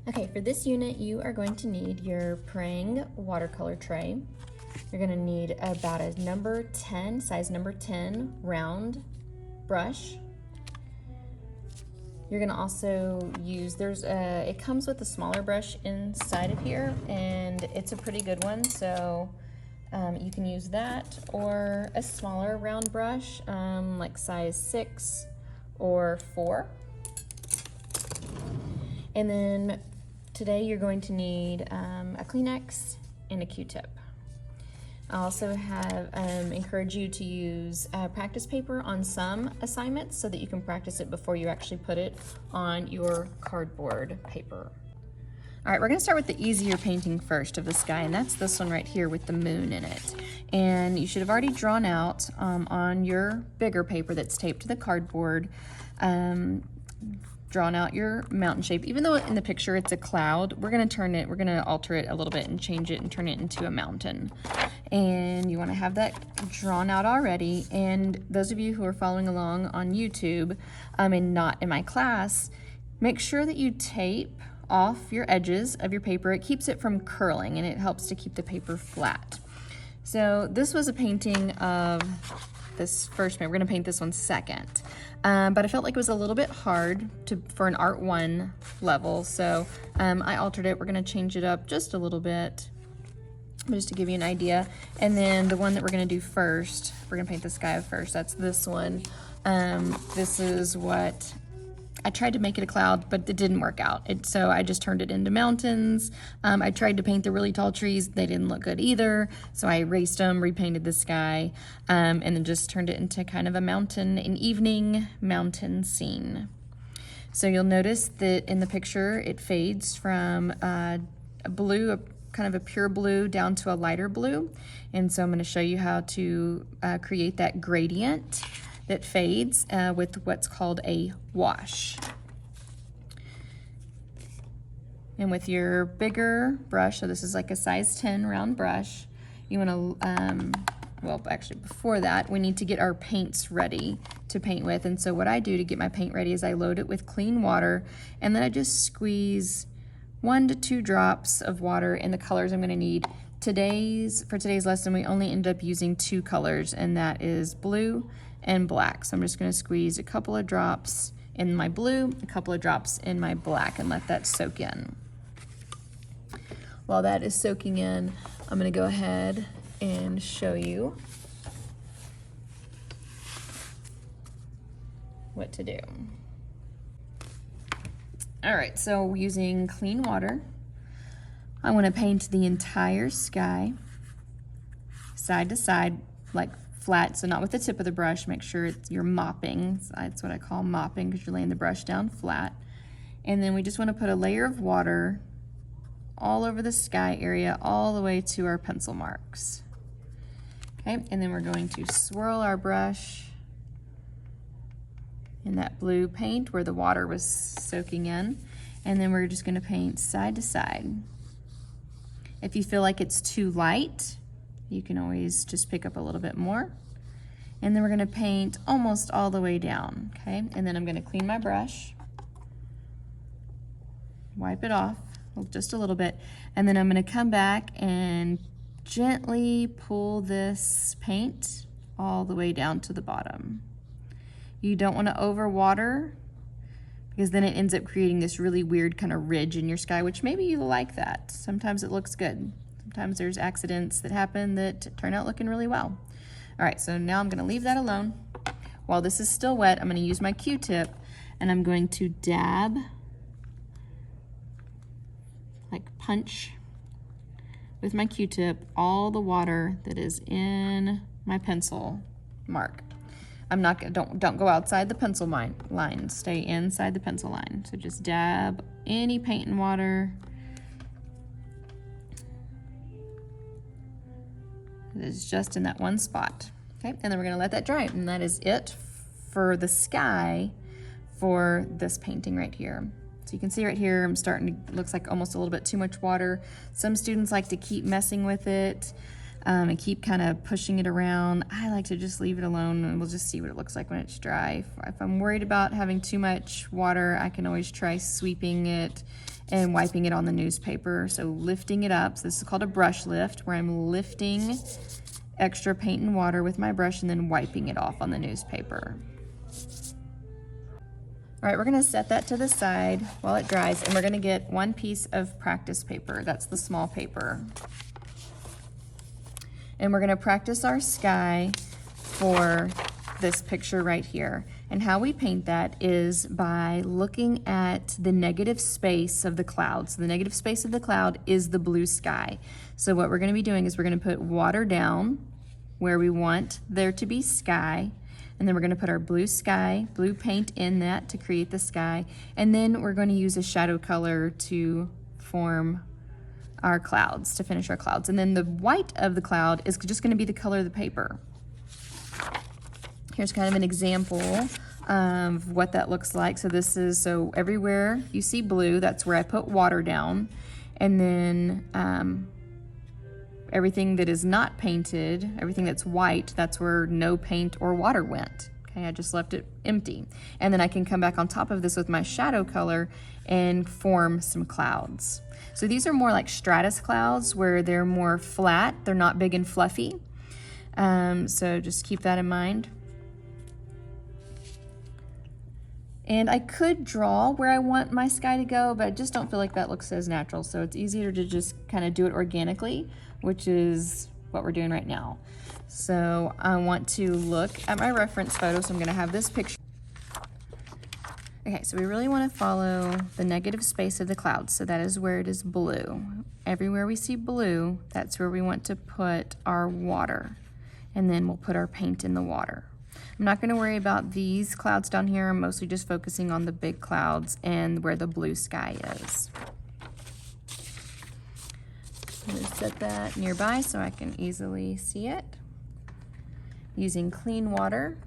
Okay, for this unit, you are going to need your Prang watercolor tray. You're going to need about a number 10, size number 10 round brush. You're going to also use, it comes with a smaller brush inside of here, and it's a pretty good one, so you can use that or a smaller round brush, like size 6 or 4. And then today you're going to need a Kleenex and a Q-tip. I also have encourage you to use practice paper on some assignments so that you can practice it before you actually put it on your cardboard paper. All right, we're gonna start with the easier painting first of the sky, and that's this one right here with the moon in it. And you should have already drawn out on your bigger paper that's taped to the cardboard, drawn out your mountain shape. Even though in the picture it's a cloud, we're gonna alter it a little bit and change it and turn it into a mountain. And you wanna have that drawn out already. And those of you who are following along on YouTube and not in my class, make sure that you tape off your edges of your paper. It keeps it from curling and it helps to keep the paper flat. So this was a painting of this first paint. We're gonna paint this one second. But I felt like it was a little bit hard for an Art 1 level, so I altered it. We're gonna change it up just a little bit, just to give you an idea. And then the one that we're gonna do first, we're gonna paint the sky first, that's this one. This is what, I tried to make it a cloud, but it didn't work out. So I just turned it into mountains. I tried to paint the really tall trees. They didn't look good either. So I erased them, repainted the sky, and then just turned it into kind of an evening mountain scene. So you'll notice that in the picture, it fades from a blue, kind of a pure blue down to a lighter blue. And so I'm gonna show you how to create that gradient that fades with what's called a wash. And with your bigger brush, so this is like a size 10 round brush, you wanna, well, actually before that, we need to get our paints ready to paint with. And so what I do to get my paint ready is I load it with clean water, and then I just squeeze 1 to 2 drops of water in the colors I'm gonna need. For today's lesson, we only end up using 2 colors, and that is blue and black. So I'm just gonna squeeze a couple of drops in my blue, a couple of drops in my black, and let that soak in. While that is soaking in, I'm gonna go ahead and show you what to do. All right, so using clean water, I wanna paint the entire sky, side to side, like flat, so not with the tip of the brush. Make sure you're mopping. That's what I call mopping, because you're laying the brush down flat. And then we just want to put a layer of water all over the sky area, all the way to our pencil marks. Okay, and then we're going to swirl our brush in that blue paint where the water was soaking in. And then we're just going to paint side to side. If you feel like it's too light, you can always just pick up a little bit more. And then we're gonna paint almost all the way down, okay? And then I'm gonna clean my brush, wipe it off just a little bit, and then I'm gonna come back and gently pull this paint all the way down to the bottom. You don't wanna overwater, because then it ends up creating this really weird kind of ridge in your sky, which maybe you like that. Sometimes it looks good. Sometimes there's accidents that happen that turn out looking really well. All right, so now I'm gonna leave that alone. While this is still wet, I'm gonna use my Q-tip, and I'm going to dab, like punch with my Q-tip, all the water that is in my pencil mark. I'm not gonna, don't go outside the pencil line, stay inside the pencil line. So just dab any paint and water that is just in that one spot. Okay, and then we're gonna let that dry, and that is it for the sky for this painting right here. So you can see right here, looks like almost a little bit too much water. Some students like to keep messing with it. and keep kind of pushing it around. I like to just leave it alone and we'll just see what it looks like when it's dry. If I'm worried about having too much water, I can always try sweeping it and wiping it on the newspaper. So lifting it up, so this is called a brush lift, where I'm lifting extra paint and water with my brush and then wiping it off on the newspaper. All right, we're gonna set that to the side while it dries, and we're gonna get one piece of practice paper. That's the small paper. And we're gonna practice our sky for this picture right here. And how we paint that is by looking at the negative space of the cloud. So the negative space of the cloud is the blue sky. So what we're gonna be doing is we're gonna put water down where we want there to be sky, and then we're gonna put our blue sky, blue paint in that to create the sky, and then we're gonna use a shadow color to form our clouds, to finish our clouds. And then the white of the cloud is just gonna be the color of the paper. Here's kind of an example of what that looks like. So everywhere you see blue, that's where I put water down. And then everything that is not painted, everything that's white, that's where no paint or water went. Okay, I just left it empty. And then I can come back on top of this with my shadow color and form some clouds. So these are more like stratus clouds, where they're more flat, they're not big and fluffy. So just keep that in mind. And I could draw where I want my sky to go, but I just don't feel like that looks as natural. So it's easier to just kind of do it organically, which is what we're doing right now. So I want to look at my reference photo. So I'm gonna have this picture. Okay, so we really wanna follow the negative space of the clouds. So that is where it is blue. Everywhere we see blue, that's where we want to put our water. And then we'll put our paint in the water. I'm not going to worry about these clouds down here. I'm mostly just focusing on the big clouds and where the blue sky is. I'm going to set that nearby so I can easily see it. Using clean water,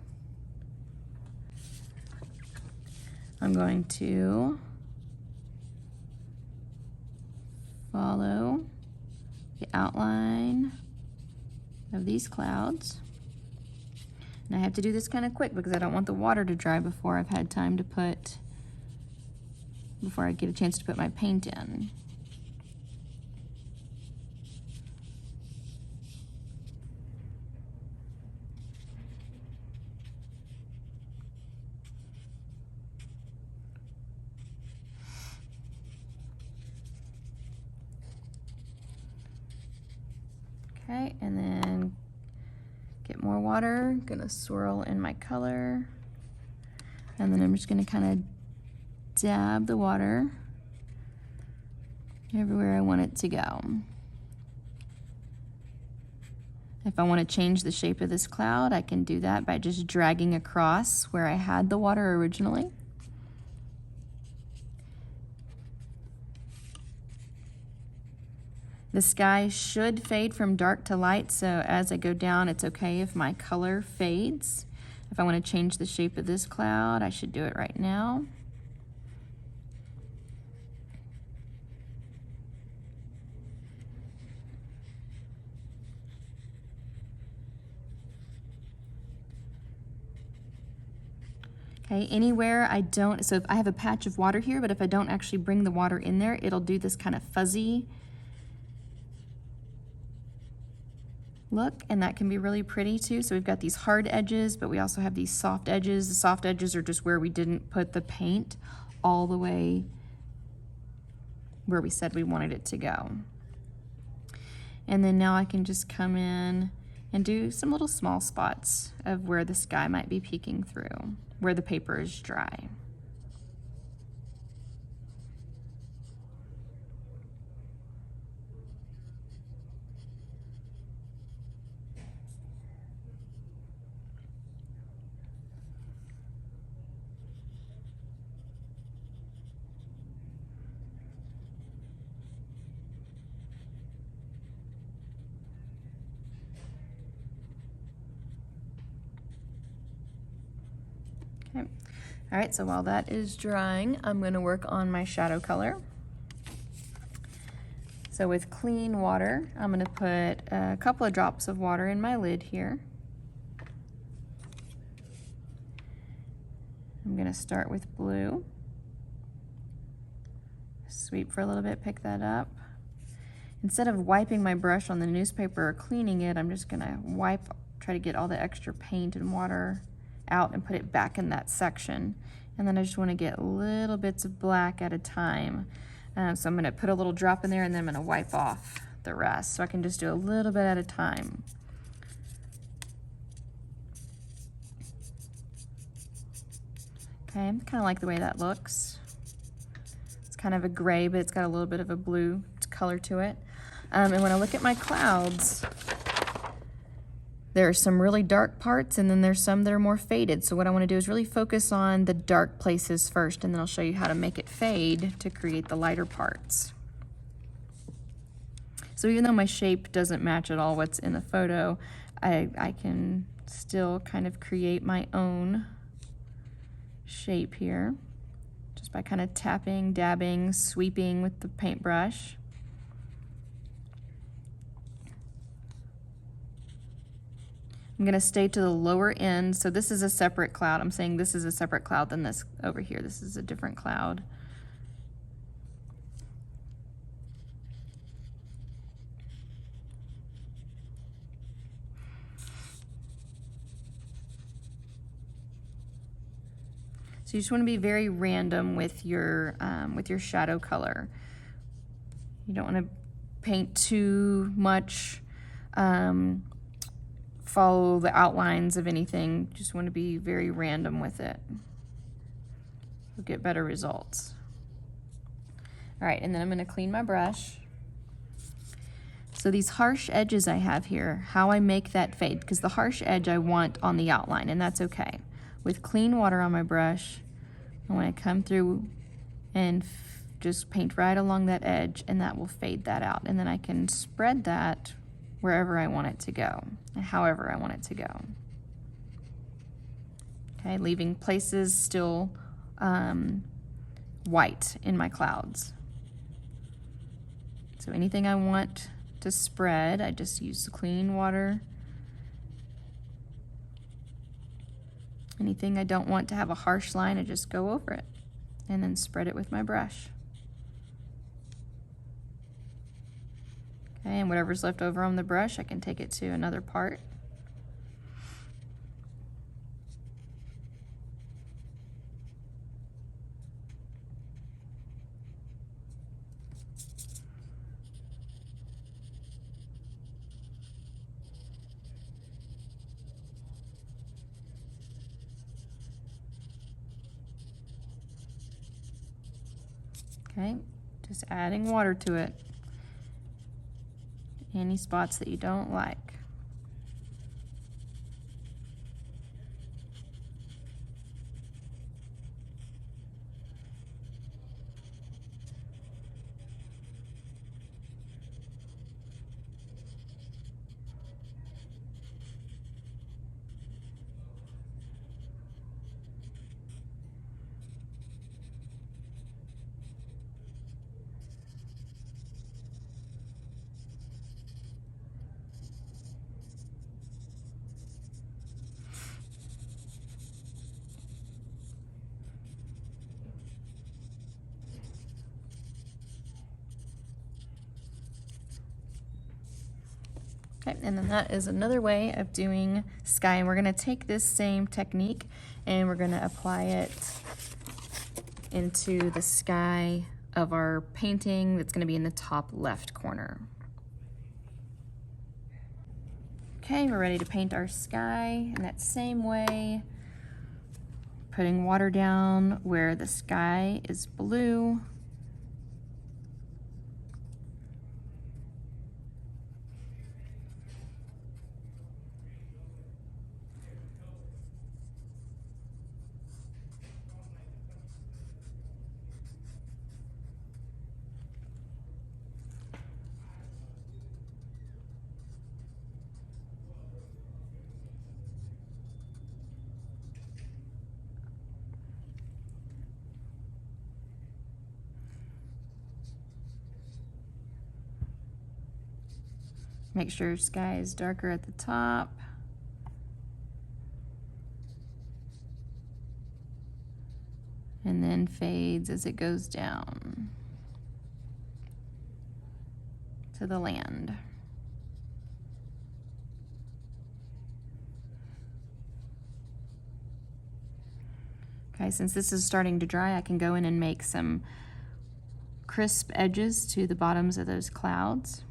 I'm going to follow the outline of these clouds. And I have to do this kind of quick because I don't want the water to dry before I've had time to before I get a chance to put my paint in. Okay, and then get more water, gonna swirl in my color, and then I'm just gonna kind of dab the water everywhere I want it to go. If I want to change the shape of this cloud, I can do that by just dragging across where I had the water originally. The sky should fade from dark to light, so as I go down, it's okay if my color fades. If I want to change the shape of this cloud, I should do it right now. Okay, anywhere I don't, so if I have a patch of water here, but if I don't actually bring the water in there, it'll do this kind of fuzzy look, and that can be really pretty too. So we've got these hard edges, but we also have these soft edges. The soft edges are just where we didn't put the paint all the way where we said we wanted it to go. And then now I can just come in and do some little small spots of where the sky might be peeking through, where the paper is dry. Okay. All right, so while that is drying, I'm going to work on my shadow color. So with clean water, I'm going to put a couple of drops of water in my lid here. I'm going to start with blue. Sweep for a little bit, pick that up. Instead of wiping my brush on the newspaper or cleaning it, I'm just going to try to get all the extra paint and water out and put it back in that section. And then I just want to get little bits of black at a time. So I'm going to put a little drop in there and then I'm going to wipe off the rest. So I can just do a little bit at a time. Okay, I kind of like the way that looks. It's kind of a gray, but it's got a little bit of a blue color to it. And when I look at my clouds, there are some really dark parts and then there's some that are more faded. So what I want to do is really focus on the dark places first, and then I'll show you how to make it fade to create the lighter parts. So even though my shape doesn't match at all what's in the photo, I can still kind of create my own shape here just by kind of tapping, dabbing, sweeping with the paintbrush. I'm going to stay to the lower end. So this is a separate cloud. I'm saying this is a separate cloud than this over here. This is a different cloud. So you just want to be very random with your shadow color. You don't want to paint too much, follow the outlines of anything. You just want to be very random with it. You'll get better results. All right, and then I'm going to clean my brush. So these harsh edges I have here, how I make that fade, because the harsh edge I want on the outline, and that's okay. With clean water on my brush, I want to come through and just paint right along that edge, and that will fade that out. And then I can spread that wherever I want it to go, however I want it to go. Okay, leaving places still white in my clouds. So anything I want to spread, I just use the clean water. Anything I don't want to have a harsh line, I just go over it and then spread it with my brush. Okay, and whatever's left over on the brush, I can take it to another part. Okay, just adding water to it. Any spots that you don't like. Okay, and then that is another way of doing sky. And we're going to take this same technique and we're going to apply it into the sky of our painting that's going to be in the top left corner. Okay, we're ready to paint our sky in that same way. Putting water down where the sky is blue. Make sure sky is darker at the top. And then fades as it goes down to the land. Okay, since this is starting to dry, I can go in and make some crisp edges to the bottoms of those clouds.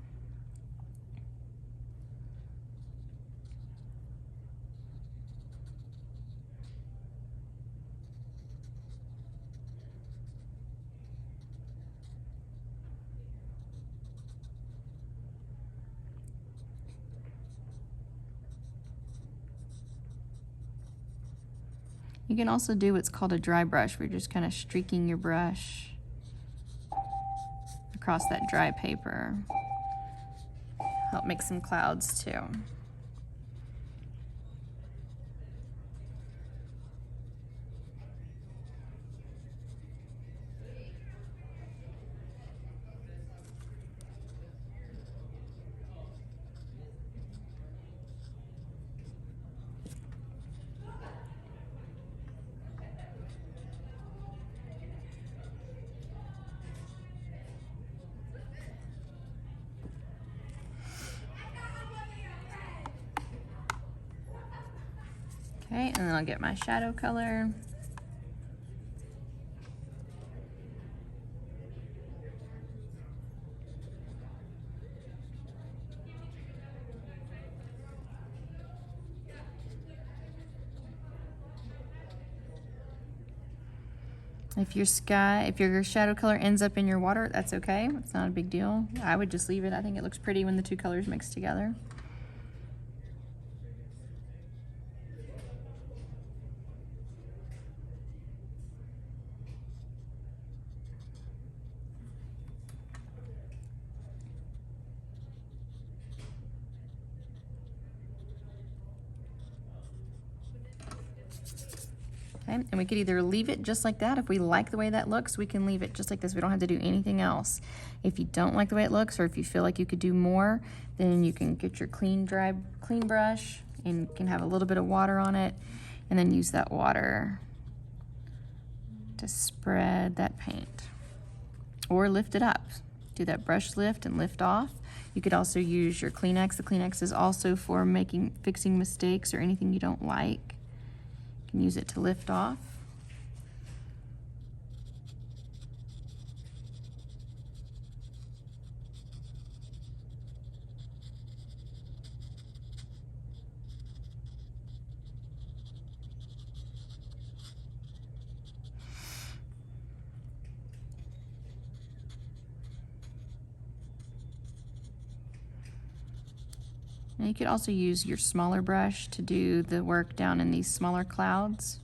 You can also do what's called a dry brush, where you're just kind of streaking your brush across that dry paper. Help make some clouds too. Okay, and then I'll get my shadow color. If your shadow color ends up in your water, that's okay. It's not a big deal. I would just leave it. I think it looks pretty when the two colors mix together. Okay, and we could either leave it just like that. If we like the way that looks, we can leave it just like this. We don't have to do anything else. If you don't like the way it looks, or if you feel like you could do more, then you can get your clean brush and can have a little bit of water on it, and then use that water to spread that paint. Or lift it up. Do that brush lift and lift off. You could also use your Kleenex. The Kleenex is also for fixing mistakes or anything you don't like. You can use it to lift off. And you could also use your smaller brush to do the work down in these smaller clouds.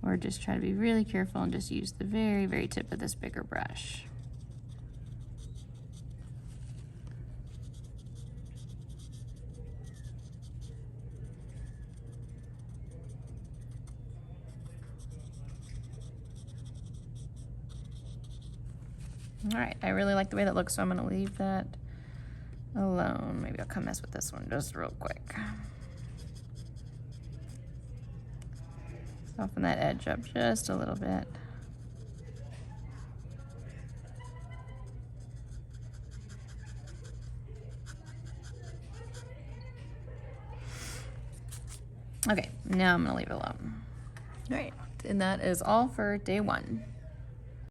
Or just try to be really careful and just use the very, very tip of this bigger brush. All right, I really like the way that looks, so I'm gonna leave that alone. Maybe I'll come mess with this one just real quick. Soften that edge up just a little bit. Okay, now I'm gonna leave it alone. All right, and that is all for day 1.